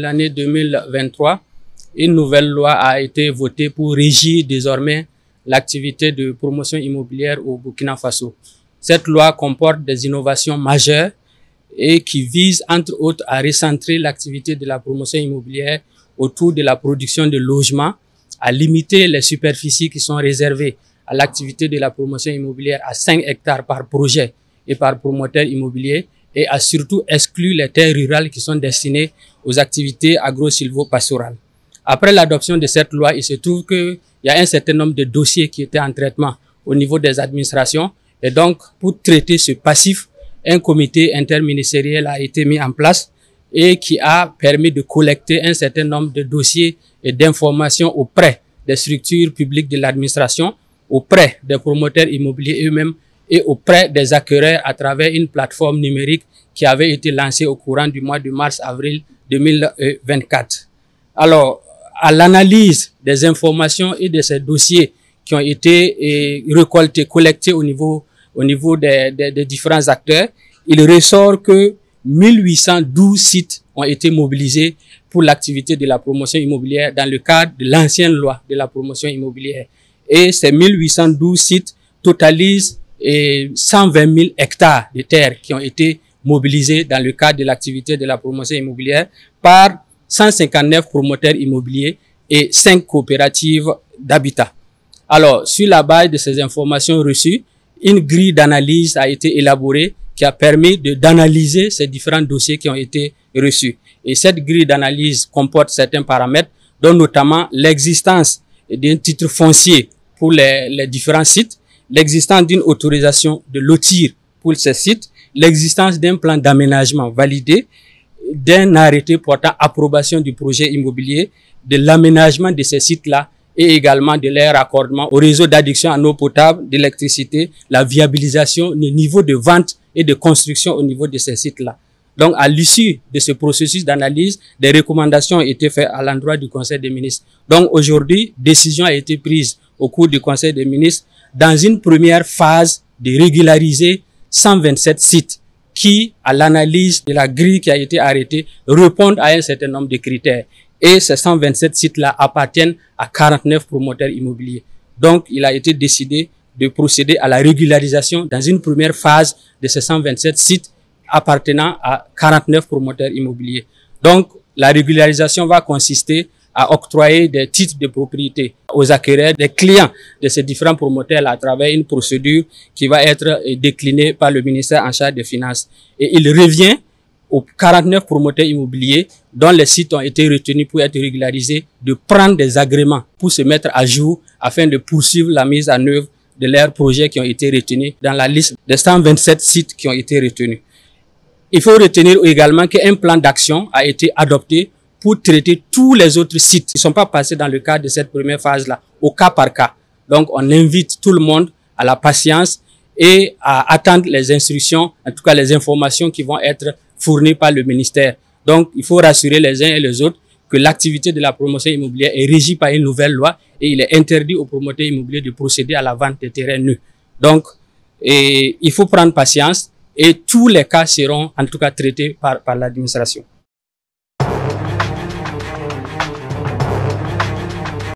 l'année 2023, une nouvelle loi a été votée pour régir désormais l'activité de promotion immobilière au Burkina Faso. Cette loi comporte des innovations majeures et qui vise entre autres à recentrer l'activité de la promotion immobilière autour de la production de logements, à limiter les superficies qui sont réservées à l'activité de la promotion immobilière à 5 hectares par projet et par promoteur immobilier, et à surtout exclure les terres rurales qui sont destinées aux activités agro-silvo-pastorales. Après l'adoption de cette loi, il se trouve qu'il y a un certain nombre de dossiers qui étaient en traitement au niveau des administrations, et donc pour traiter ce passif, un comité interministériel a été mis en place et qui a permis de collecter un certain nombre de dossiers et d'informations auprès des structures publiques de l'administration, auprès des promoteurs immobiliers eux-mêmes et auprès des acquéreurs à travers une plateforme numérique qui avait été lancée au courant du mois de mars-avril 2024. Alors, à l'analyse des informations et de ces dossiers qui ont été récoltés, collectés au niveau des différents acteurs, il ressort que 1812 sites ont été mobilisés pour l'activité de la promotion immobilière dans le cadre de l'ancienne loi de la promotion immobilière. Et ces 1812 sites totalisent 120 000 hectares de terres qui ont été mobilisés dans le cadre de l'activité de la promotion immobilière par 159 promoteurs immobiliers et 5 coopératives d'habitat. Alors, sur la base de ces informations reçues, une grille d'analyse a été élaborée qui a permis d'analyser ces différents dossiers qui ont été reçus. Et cette grille d'analyse comporte certains paramètres, dont notamment l'existence d'un titre foncier pour les différents sites, l'existence d'une autorisation de lotir pour ces sites, l'existence d'un plan d'aménagement validé, d'un arrêté portant approbation du projet immobilier, de l'aménagement de ces sites-là et également de leur raccordement au réseau d'adduction en eau potable, d'électricité, la viabilisation, le niveau de vente et de construction au niveau de ces sites-là. Donc, à l'issue de ce processus d'analyse, des recommandations ont été faites à l'endroit du Conseil des ministres. Donc, aujourd'hui, décision a été prise au cours du Conseil des ministres dans une première phase de régulariser 127 sites qui, à l'analyse de la grille qui a été arrêtée, répondent à un certain nombre de critères. Et ces 127 sites-là appartiennent à 49 promoteurs immobiliers. Donc, il a été décidé de procéder à la régularisation dans une première phase de ces 127 sites appartenant à 49 promoteurs immobiliers. Donc, la régularisation va consister à octroyer des titres de propriété aux acquéreurs, des clients de ces différents promoteurs à travers une procédure qui va être déclinée par le ministère en charge des Finances. Et il revient aux 49 promoteurs immobiliers dont les sites ont été retenus pour être régularisés de prendre des agréments pour se mettre à jour afin de poursuivre la mise en œuvre de leurs projets qui ont été retenus dans la liste des 127 sites qui ont été retenus. Il faut retenir également qu'un plan d'action a été adopté pour traiter tous les autres sites qui ne sont pas passés dans le cadre de cette première phase-là, au cas par cas. Donc, on invite tout le monde à la patience et à attendre les instructions, en tout cas les informations qui vont être fournies par le ministère. Donc, il faut rassurer les uns et les autres que l'activité de la promotion immobilière est régie par une nouvelle loi et il est interdit aux promoteurs immobiliers de procéder à la vente des terrains nus. Donc, il faut prendre patience et tous les cas seront en tout cas traités par l'administration.